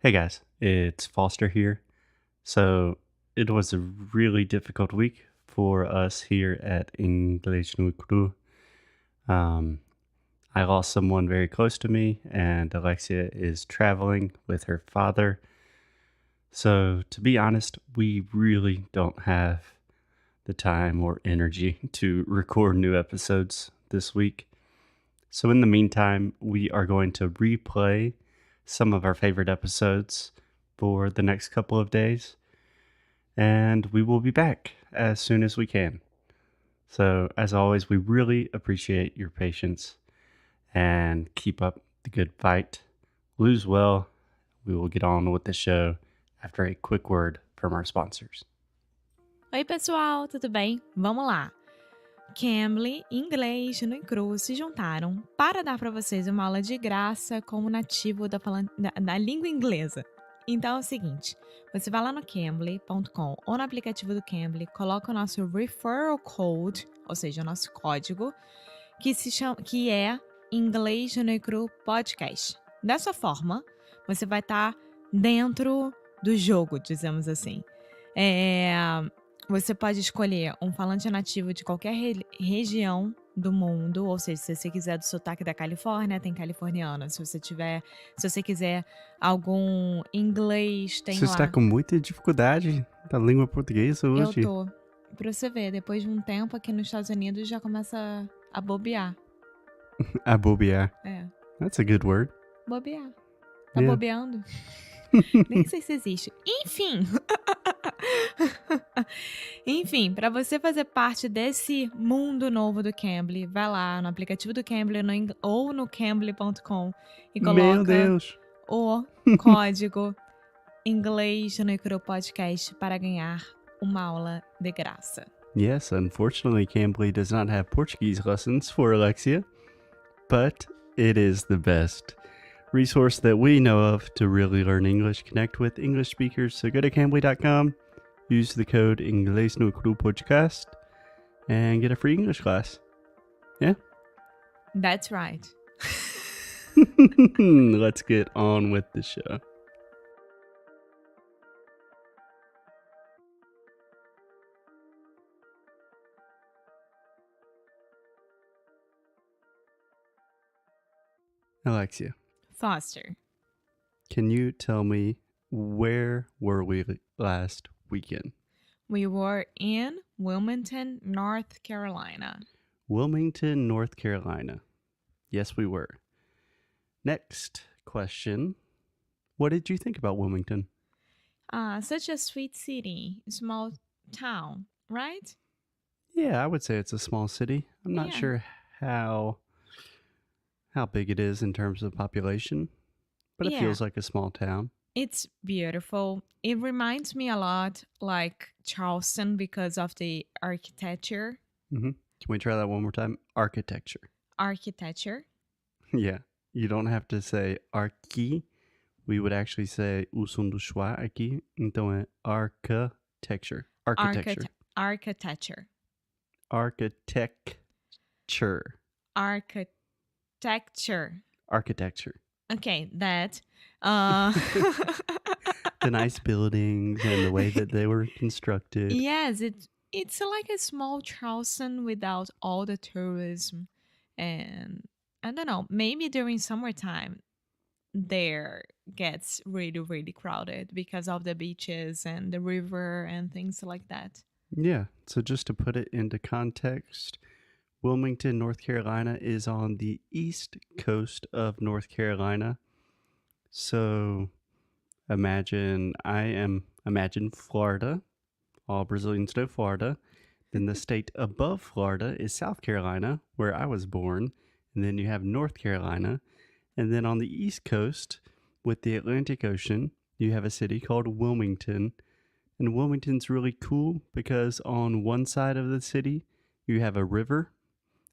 Hey guys, it's Foster here. So it was a really difficult week for us here at English no Cru. Um, I lost someone very close to me, and Alexia is traveling with her father. So to be honest, we really don't have the time or energy to record new episodes this week. So in the meantime, we are going to replay some of our favorite episodes for the next couple of days, and we will be back as soon as we can. So, as always, we really appreciate your patience and keep up the good fight. Lose well. We will get on with the show after a quick word from our sponsors. Oi, pessoal, tudo bem? Vamos lá! Cambly, Inglês no Cru se juntaram para dar para vocês uma aula de graça como nativo da língua inglesa. Então é o seguinte, você vai lá no cambly.com ou no aplicativo do Cambly, coloca o nosso referral code, ou seja, o nosso código, que é Inglês no Cru Podcast. Dessa forma, você vai estar dentro do jogo, dizemos assim. Você pode escolher um falante nativo de qualquer região do mundo, ou seja, se você quiser do sotaque da Califórnia, tem californiano. Se você quiser algum inglês, tem Você está lá. com muita dificuldade da língua portuguesa Eu hoje? tô. Pra você ver, depois de um tempo aqui nos Estados Unidos já começa a bobear. A bobear. É, That's a good word. bobear. Tá Yeah. bobeando? Nem sei se existe. Enfim. Enfim, para você fazer parte desse mundo novo do Cambly, vai lá no aplicativo do Cambly ou no cambly.com e Meu coloca Deus. o código Inglês no Icru Podcast para ganhar uma aula de graça. Yes, unfortunately, Cambly does not have Portuguese lessons for Alexia, but it is the best resource that we know of to really learn English, connect with English speakers. So go to cambly.com, use the code Inglês no Cru Podcast, and get a free English class. Yeah? That's right. Let's get on with the show. Alexia, Foster, can you tell me where were we last weekend? we were in Wilmington, North Carolina. Wilmington, North Carolina. Yes, we were. Next question. What did you think about Wilmington? Such a sweet city, small town, right? Yeah, I would say it's a small city. I'm not Yeah. sure how big it is in terms of population, but it Yeah. feels like a small town. It's beautiful. It reminds me a lot like Charleston because of the architecture. Can we try that one more time? Architecture. Architecture. Yeah, you don't have to say arqui. We would actually say o som do schwa aqui. Então é architecture. Architecture. Architecture. Architecture. Architecture. Architecture. Okay, that. The nice buildings and the way that they were constructed. Yes, it's like a small Charleston without all the tourism, and I don't know, maybe during summertime there gets really crowded because of the beaches and the river and things like that. Yeah, so just to put it into context, Wilmington, North Carolina is on the east coast of North Carolina. So imagine Florida. All Brazilians know Florida. Then the state above Florida is South Carolina, where I was born. And then you have North Carolina. And then on the east coast, with the Atlantic Ocean, you have a city called Wilmington. And Wilmington's really cool because on one side of the city, you have a river.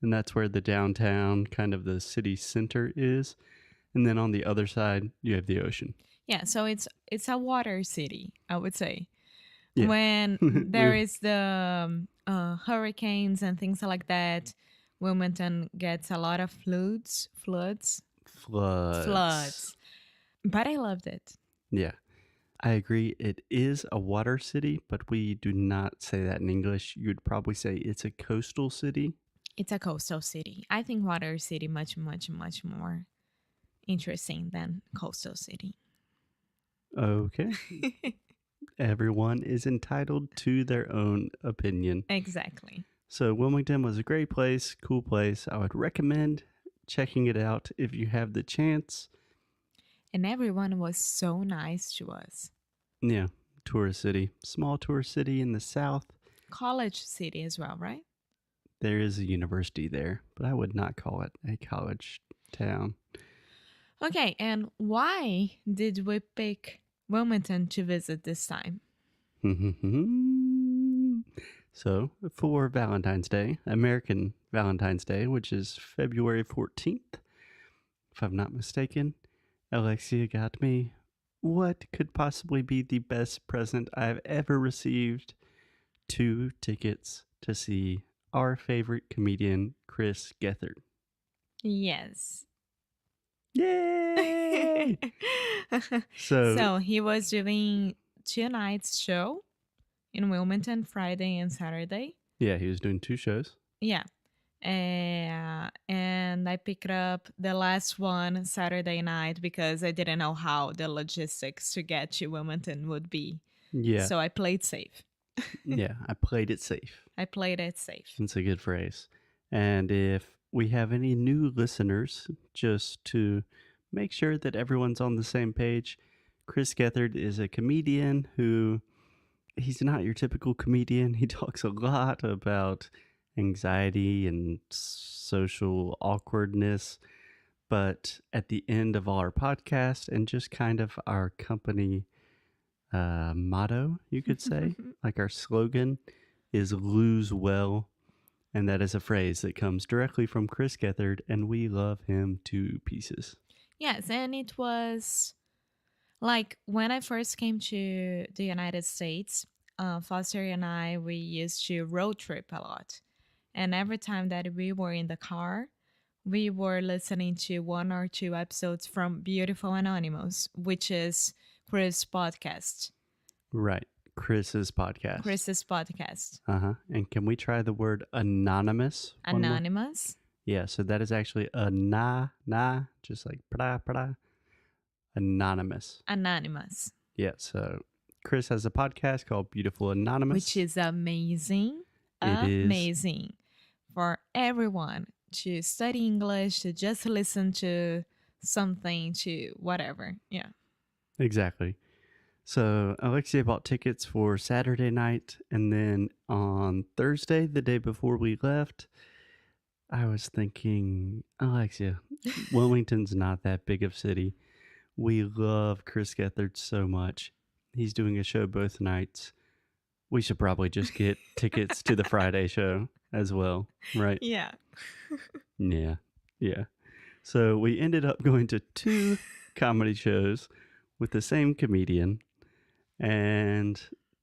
And that's where the downtown, kind of the city center is. And then on the other side, you have the ocean. Yeah, so it's a water city, I would say. Yeah. When there is the hurricanes and things like that, Wilmington gets a lot of floods. But I loved it. Yeah, I agree. It is a water city, but we do not say that in English. You'd probably say it's a coastal city. It's a coastal city. I think water city much, much, much more interesting than coastal city. Okay. Everyone is entitled to their own opinion. Exactly. So, Wilmington was a great place, cool place. I would recommend checking it out if you have the chance. And everyone was so nice to us. Yeah, tourist city, small tourist city in the south. College city as well, right? There is a university there, but I would not call it a college town. Okay, and why did we pick Wilmington to visit this time? So, for Valentine's Day, American Valentine's Day, which is February 14th, if I'm not mistaken, Alexia got me what could possibly be the best present I've ever received: 2 tickets to see our favorite comedian, Chris Gethard. Yes. Yay! So, So he was doing 2 nights show in Wilmington, Friday and Saturday. yeah, he was doing 2 shows. Yeah. And I picked up the last one Saturday night because I didn't know how the logistics to get to Wilmington would be. Yeah, So I played safe. yeah, I played it safe. I played it safe. That's a good phrase. And if we have any new listeners, just to make sure that everyone's on the same page, Chris Gethard is a comedian who he's not your typical comedian. He talks a lot about anxiety and social awkwardness. But at the end of our podcast and just kind of our company motto, you could say, like our slogan is lose well. And that is a phrase that comes directly from Chris Gethard, and we love him to pieces. Yes, and it was like when I first came to the United States, Foster and I, we used to road trip a lot. And every time that we were in the car, we were listening to 1 or 2 episodes from Beautiful Anonymous, which is Chris' podcast. Right. Chris's podcast. Chris's podcast. And can we try the word anonymous? one more? Anonymous. Yeah, so that is actually just like pra. Anonymous. Anonymous. Yeah, so Chris has a podcast called Beautiful Anonymous. Which is amazing. It is. Amazing for everyone to study English, to just listen to something, to whatever. Yeah. Exactly. So Alexia bought tickets for Saturday night, and then on Thursday, the day before we left, I was thinking, Alexia, Wilmington's not that big of a city. We love Chris Gethard so much. He's doing a show both nights. We should probably just get tickets to the Friday show as well, right? Yeah. Yeah. So we ended up going to 2 comedy shows with the same comedian. And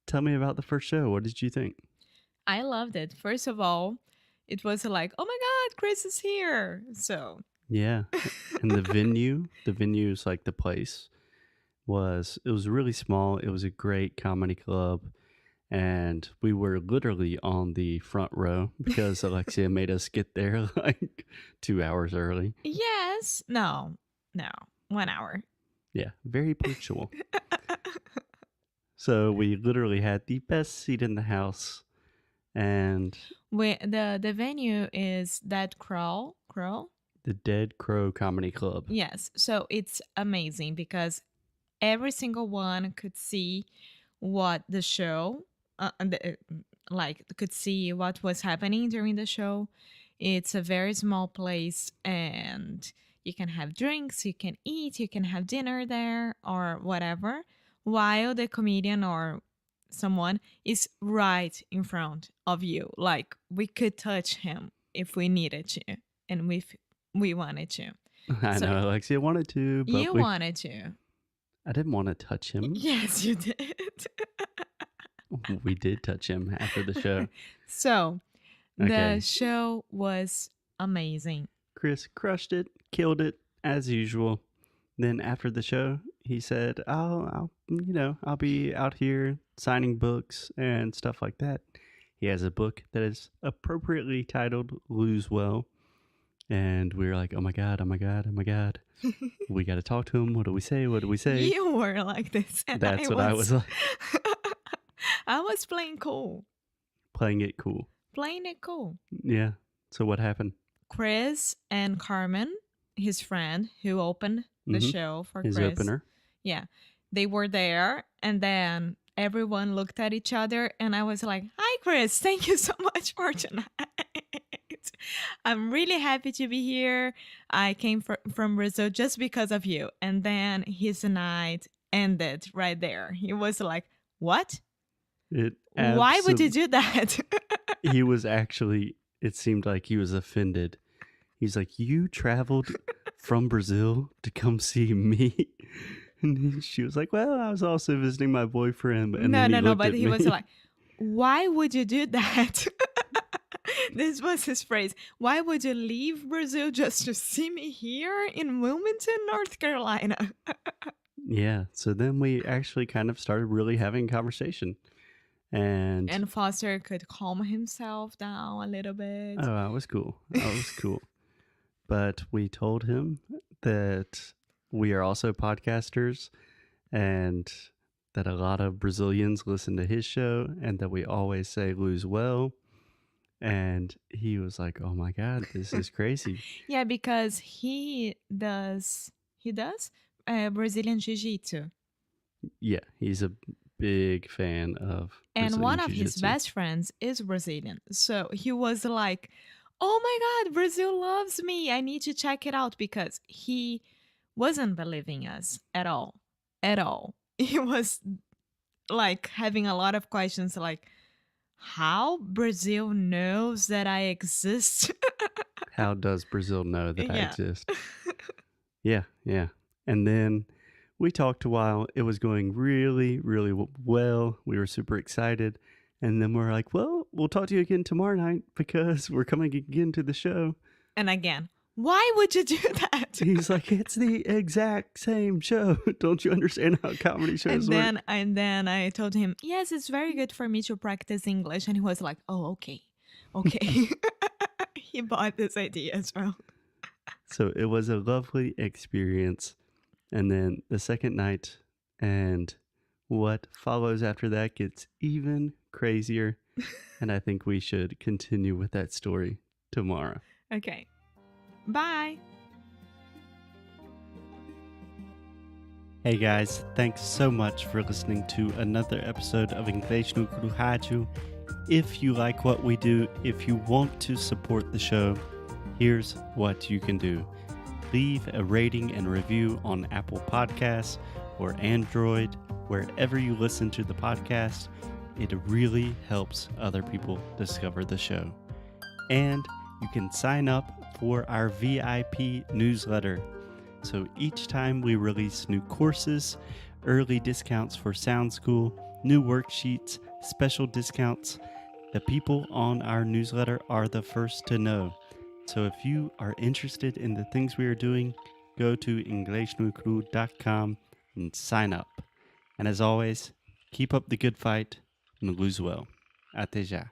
tell me about the first show. What did you think? I loved it. First of all, it was like, oh my God, Chris is here. So, Yeah. And the venue's like the place it was really small. It was a great comedy club. And we were literally on the front row because Alexia made us get there like 2 hours early. yes. No, 1 hour. Yeah, very punctual. So we literally had the best seat in the house. And The venue is Dead Crow. the Dead Crow Comedy Club. Yes. So it's amazing because every single one could see what the show, like could see what was happening during the show. It's a very small place and you can have drinks, you can eat, you can have dinner there or whatever, while the comedian or someone is right in front of you. Like we could touch him if we needed to and if we wanted to. I So- know Alexia wanted to, but You wanted to. I didn't want to touch him. Yes, you did. We did touch him after the show. So Okay. the show was amazing. Chris crushed it, killed it, as usual. Then after the show, he said, I'll be out here signing books and stuff like that. He has a book that is appropriately titled Lose Well. And we were like, oh my God, oh my God, oh my God. We got to talk to him. What do we say? What do we say? You were like this, and I That's what I was was like, I was playing cool. playing it cool. Playing it cool. Yeah. So what happened? Chris and Carmen, his friend who opened the Mm-hmm. show for His Chris. opener. Yeah. They were there, and then everyone looked at each other, and I was like, "Hi Chris, thank you so much for tonight. I'm really happy to be here. I came from Brazil just because of you." And then his night ended right there. He was like, "What? It Why would you do that?" He was actually, it seemed like he was offended. He's like, you traveled from Brazil to come see me? And she was like, well, I was also visiting my boyfriend. And then he No, looked but at he me. was like, "Why would you do that?" This was his phrase. "Why would you leave Brazil just to see me here in Wilmington, North Carolina?" Yeah. So then we actually kind of started really having a conversation. And Foster could calm himself down a little bit. oh, I was cool. I was cool. But we told him that we are also podcasters and that a lot of Brazilians listen to his show and that we always say lose well. And he was like, oh my God, this is crazy. Yeah, because he does Brazilian Jiu-Jitsu. Yeah, he's a big fan of And Brazilian one of his Jiu-Jitsu. best friends is Brazilian. So he was like, "Oh my God, Brazil loves me. I need to check it out," because he wasn't believing us at all. At all. He was like having a lot of questions like, how Brazil knows that I exist? How does Brazil know that I Yeah. exist? Yeah. And then we talked a while. It was going really, really well. We were super excited. And then we're like, well, we'll talk to you again tomorrow night because we're coming again to the show. And again, why would you do that? He's like, it's the exact same show. Don't you understand how comedy shows work? And then I told him, "Yes, it's very good for me to practice English." And he was like, "Oh, okay." Okay. He bought this idea as well. So it was a lovely experience. And then the second night and what follows after that gets even crazier. And I think we should continue with that story tomorrow. Okay. Bye. Hey guys, thanks so much for listening to another episode of Inglês no Rádio. If you like what we do, if you want to support the show, here's what you can do. Leave a rating and review on Apple Podcasts or Android, wherever you listen to the podcast. It really helps other people discover the show. And you can sign up for our VIP newsletter. So each time we release new courses, early discounts for Sound School, new worksheets, special discounts, the people on our newsletter are the first to know. So if you are interested in the things we are doing, go to inglesnuecru.com and sign up. And as always, keep up the good fight and lose well. Até já.